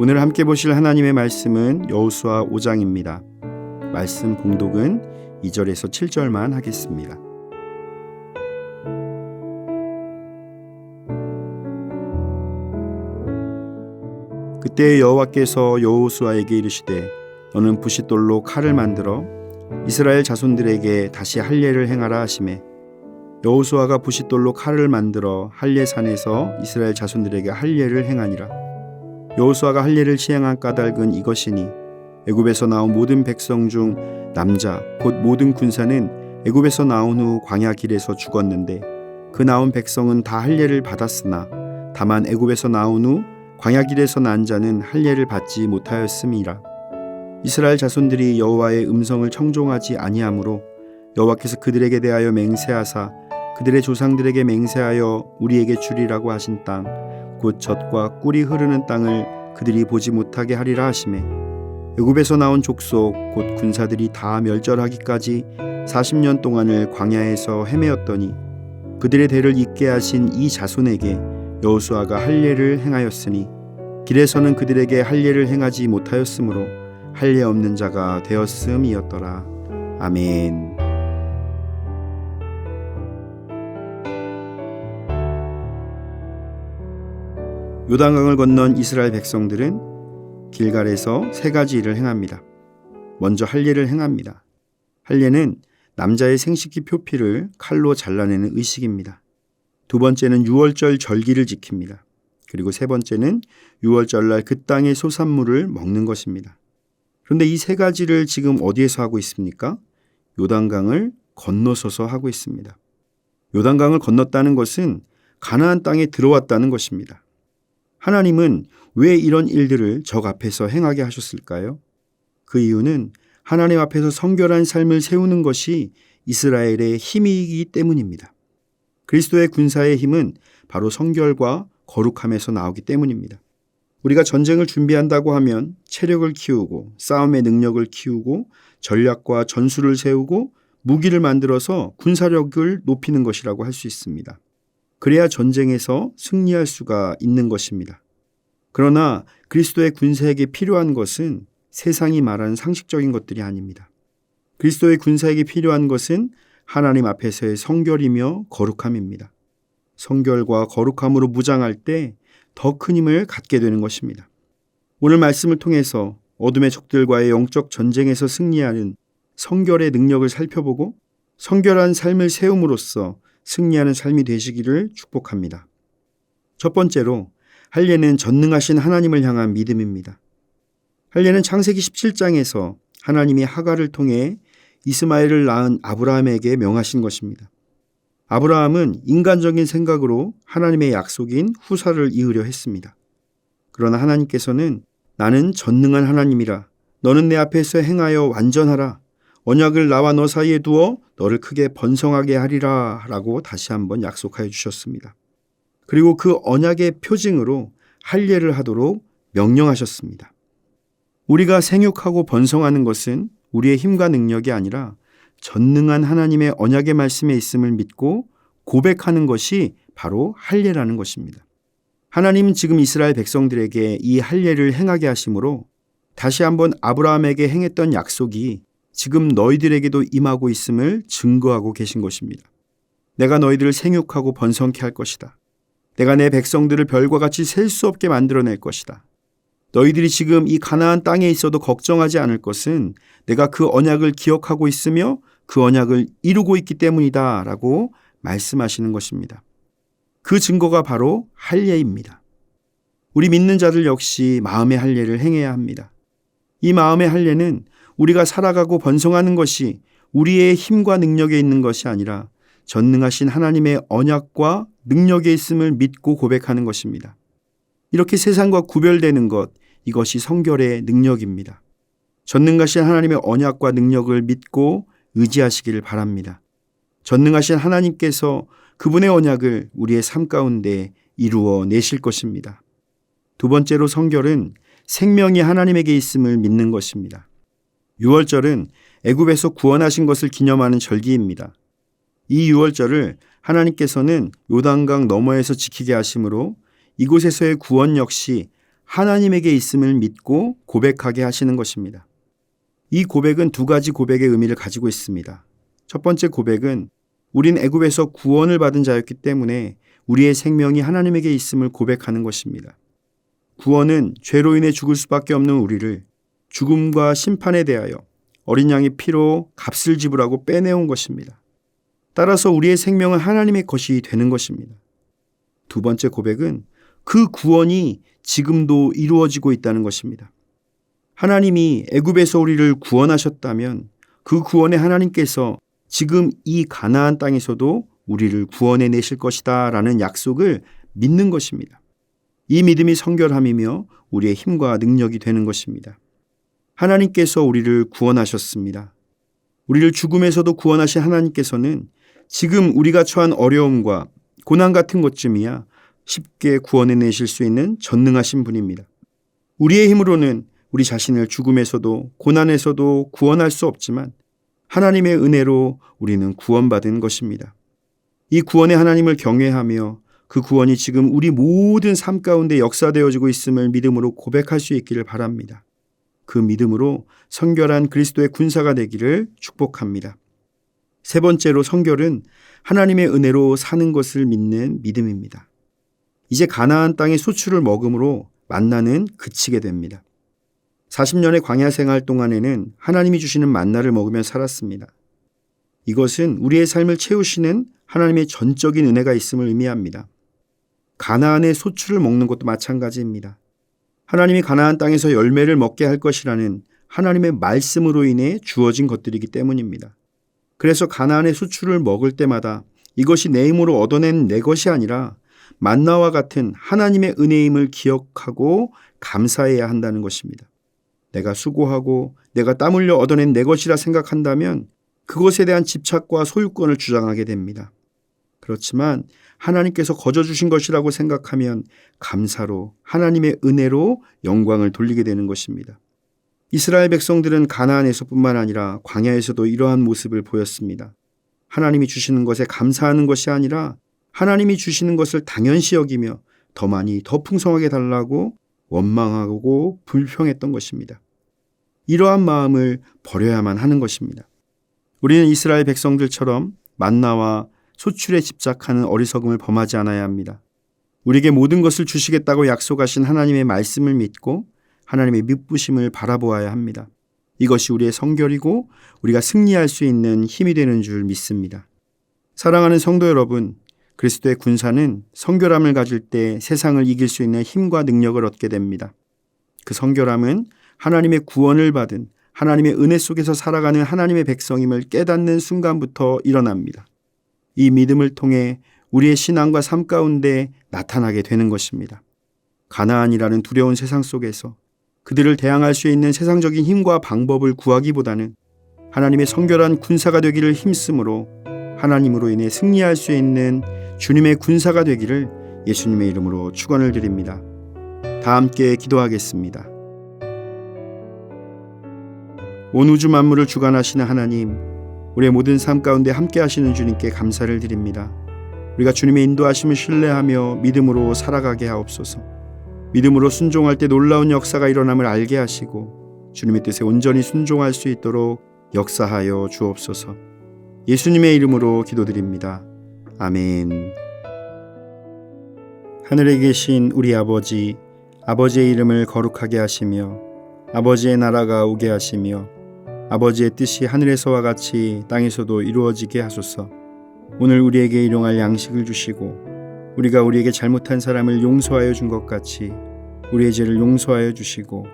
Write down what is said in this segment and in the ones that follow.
오늘 함께 보실 하나님의 말씀은 여호수아 5장입니다. 말씀 봉독은 2절에서 7절만 하겠습니다. 그때 여호와께서 여호수아에게 이르시되 너는 부싯돌로 칼을 만들어 이스라엘 자손들에게 다시 할례를 행하라 하시매 여호수아가 부싯돌로 칼을 만들어 할례산에서 이스라엘 자손들에게 할례를 행하니라. 여호수아가 할례를 시행한 까닭은 이것이니 애굽에서 나온 모든 백성 중 남자 곧 모든 군사는 애굽에서 나온 후 광야 길에서 죽었는데 그 나온 백성은 다 할례를 받았으나 다만 애굽에서 나온 후 광야 길에서 난 자는 할례를 받지 못하였음이라. 이스라엘 자손들이 여호와의 음성을 청종하지 아니하므로 여호와께서 그들에게 대하여 맹세하사 그들의 조상들에게 맹세하여 우리에게 주리라고 하신 땅 곧 젖과 꿀이 흐르는 땅을 그들이 보지 못하게 하리라 하시매 애굽에서 나온 족속 곧 군사들이 다 멸절하기까지 40년 동안을 광야에서 헤매었더니 그들의 대를 잇게 하신 이 자손에게 여호수아가 할례를 행하였으니 길에서는 그들에게 할례를 행하지 못하였으므로 할례 없는 자가 되었음이었더라. 아멘. 요단강을 건넌 이스라엘 백성들은 길갈에서 세 가지 일을 행합니다. 먼저 할례를 행합니다. 할례는 남자의 생식기 표피를 칼로 잘라내는 의식입니다. 두 번째는 유월절 절기를 지킵니다. 그리고 세 번째는 유월절날 그 땅의 소산물을 먹는 것입니다. 그런데 이 세 가지를 지금 어디에서 하고 있습니까? 요단강을 건너서서 하고 있습니다. 요단강을 건넜다는 것은 가나안 땅에 들어왔다는 것입니다. 하나님은 왜 이런 일들을 적 앞에서 행하게 하셨을까요? 그 이유는 하나님 앞에서 성결한 삶을 세우는 것이 이스라엘의 힘이기 때문입니다. 그리스도의 군사의 힘은 바로 성결과 거룩함에서 나오기 때문입니다. 우리가 전쟁을 준비한다고 하면 체력을 키우고 싸움의 능력을 키우고 전략과 전술을 세우고 무기를 만들어서 군사력을 높이는 것이라고 할 수 있습니다. 그래야 전쟁에서 승리할 수가 있는 것입니다. 그러나 그리스도의 군사에게 필요한 것은 세상이 말하는 상식적인 것들이 아닙니다. 그리스도의 군사에게 필요한 것은 하나님 앞에서의 성결이며 거룩함입니다. 성결과 거룩함으로 무장할 때 더 큰 힘을 갖게 되는 것입니다. 오늘 말씀을 통해서 어둠의 적들과의 영적 전쟁에서 승리하는 성결의 능력을 살펴보고 성결한 삶을 세움으로써 승리하는 삶이 되시기를 축복합니다. 첫 번째로 할례는 전능하신 하나님을 향한 믿음입니다. 할례는 창세기 17장에서 하나님이 하갈을 통해 이스마엘을 낳은 아브라함에게 명하신 것입니다. 아브라함은 인간적인 생각으로 하나님의 약속인 후사를 이으려 했습니다. 그러나 하나님께서는 나는 전능한 하나님이라 너는 내 앞에서 행하여 완전하라 언약을 나와 너 사이에 두어 너를 크게 번성하게 하리라 라고 다시 한번 약속하여 주셨습니다. 그리고 그 언약의 표징으로 할례를 하도록 명령하셨습니다. 우리가 생육하고 번성하는 것은 우리의 힘과 능력이 아니라 전능한 하나님의 언약의 말씀에 있음을 믿고 고백하는 것이 바로 할례라는 것입니다. 하나님은 지금 이스라엘 백성들에게 이 할례를 행하게 하심으로 다시 한번 아브라함에게 행했던 약속이 지금 너희들에게도 임하고 있음을 증거하고 계신 것입니다. 내가 너희들을 생육하고 번성케 할 것이다. 내가 내 백성들을 별과 같이 셀 수 없게 만들어낼 것이다. 너희들이 지금 이 가나안 땅에 있어도 걱정하지 않을 것은 내가 그 언약을 기억하고 있으며 그 언약을 이루고 있기 때문이다 라고 말씀하시는 것입니다. 그 증거가 바로 할례입니다. 우리 믿는 자들 역시 마음의 할례를 행해야 합니다. 이 마음의 할례는 우리가 살아가고 번성하는 것이 우리의 힘과 능력에 있는 것이 아니라 전능하신 하나님의 언약과 능력에 있음을 믿고 고백하는 것입니다. 이렇게 세상과 구별되는 것, 이것이 성결의 능력입니다. 전능하신 하나님의 언약과 능력을 믿고 의지하시기를 바랍니다. 전능하신 하나님께서 그분의 언약을 우리의 삶 가운데 이루어 내실 것입니다. 두 번째로 성결은 생명이 하나님에게 있음을 믿는 것입니다. 유월절은 애굽에서 구원하신 것을 기념하는 절기입니다. 이 유월절을 하나님께서는 요단강 너머에서 지키게 하심으로 이곳에서의 구원 역시 하나님에게 있음을 믿고 고백하게 하시는 것입니다. 이 고백은 두 가지 고백의 의미를 가지고 있습니다. 첫 번째 고백은 우린 애굽에서 구원을 받은 자였기 때문에 우리의 생명이 하나님에게 있음을 고백하는 것입니다. 구원은 죄로 인해 죽을 수밖에 없는 우리를 죽음과 심판에 대하여 어린 양의 피로 값을 지불하고 빼내온 것입니다. 따라서 우리의 생명은 하나님의 것이 되는 것입니다. 두 번째 고백은 그 구원이 지금도 이루어지고 있다는 것입니다. 하나님이 애굽에서 우리를 구원하셨다면 그 구원의 하나님께서 지금 이 가나안 땅에서도 우리를 구원해 내실 것이다 라는 약속을 믿는 것입니다. 이 믿음이 성결함이며 우리의 힘과 능력이 되는 것입니다. 하나님께서 우리를 구원하셨습니다. 우리를 죽음에서도 구원하신 하나님께서는 지금 우리가 처한 어려움과 고난 같은 것쯤이야 쉽게 구원해 내실 수 있는 전능하신 분입니다. 우리의 힘으로는 우리 자신을 죽음에서도 고난에서도 구원할 수 없지만 하나님의 은혜로 우리는 구원받은 것입니다. 이 구원의 하나님을 경외하며 그 구원이 지금 우리 모든 삶 가운데 역사되어지고 있음을 믿음으로 고백할 수 있기를 바랍니다. 그 믿음으로 성결한 그리스도의 군사가 되기를 축복합니다. 세 번째로 성결은 하나님의 은혜로 사는 것을 믿는 믿음입니다. 이제 가나안 땅의 소출을 먹음으로 만나는 그치게 됩니다. 40년의 광야 생활 동안에는 하나님이 주시는 만나를 먹으며 살았습니다. 이것은 우리의 삶을 채우시는 하나님의 전적인 은혜가 있음을 의미합니다. 가나안의 소출을 먹는 것도 마찬가지입니다. 하나님이 가나안 땅에서 열매를 먹게 할 것이라는 하나님의 말씀으로 인해 주어진 것들이기 때문입니다. 그래서 가나안의 소출을 먹을 때마다 이것이 내 힘으로 얻어낸 내 것이 아니라 만나와 같은 하나님의 은혜임을 기억하고 감사해야 한다는 것입니다. 내가 수고하고 내가 땀 흘려 얻어낸 내 것이라 생각한다면 그것에 대한 집착과 소유권을 주장하게 됩니다. 그렇지만 하나님께서 거저 주신 것이라고 생각하면 감사로 하나님의 은혜로 영광을 돌리게 되는 것입니다. 이스라엘 백성들은 가나안에서뿐만 아니라 광야에서도 이러한 모습을 보였습니다. 하나님이 주시는 것에 감사하는 것이 아니라 하나님이 주시는 것을 당연시 여기며 더 많이 더 풍성하게 달라고 원망하고 불평했던 것입니다. 이러한 마음을 버려야만 하는 것입니다. 우리는 이스라엘 백성들처럼 만나와 소출에 집착하는 어리석음을 범하지 않아야 합니다. 우리에게 모든 것을 주시겠다고 약속하신 하나님의 말씀을 믿고 하나님의 미쁘심을 바라보아야 합니다. 이것이 우리의 성결이고 우리가 승리할 수 있는 힘이 되는 줄 믿습니다. 사랑하는 성도 여러분, 그리스도의 군사는 성결함을 가질 때 세상을 이길 수 있는 힘과 능력을 얻게 됩니다. 그 성결함은 하나님의 구원을 받은 하나님의 은혜 속에서 살아가는 하나님의 백성임을 깨닫는 순간부터 일어납니다. 이 믿음을 통해 우리의 신앙과 삶 가운데 나타나게 되는 것입니다. 가나안이라는 두려운 세상 속에서 그들을 대항할 수 있는 세상적인 힘과 방법을 구하기보다는 하나님의 성결한 군사가 되기를 힘쓰므로 하나님으로 인해 승리할 수 있는 주님의 군사가 되기를 예수님의 이름으로 축원을 드립니다. 다 함께 기도하겠습니다. 온 우주 만물을 주관하시는 하나님, 우리의 모든 삶 가운데 함께 하시는 주님께 감사를 드립니다. 우리가 주님의 인도하심을 신뢰하며 믿음으로 살아가게 하옵소서. 믿음으로 순종할 때 놀라운 역사가 일어남을 알게 하시고 주님의 뜻에 온전히 순종할 수 있도록 역사하여 주옵소서. 예수님의 이름으로 기도드립니다. 아멘. 하늘에 계신 우리 아버지, 아버지의 이름을 거룩하게 하시며 아버지의 나라가 오게 하시며 아버지의 뜻이 하늘에서와 같이 땅에서도 이루어지게 하소서. 오늘 우리에게 일용할 양식을 주시고 우리가 우리에게 잘못한 사람을 용서하여 준 것 같이 우리의 죄를 용서하여 주시고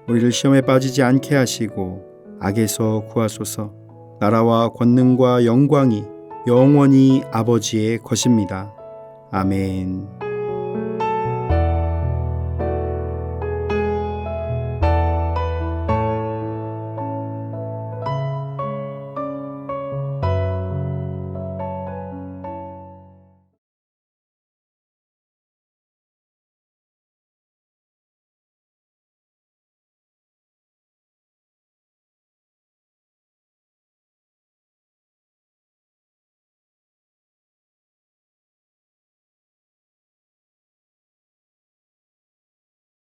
우리를 시험에 빠지지 않게 하시고 악에서 구하소서. 나라와 권능과 영광이 영원히 아버지의 것입니다. 아멘.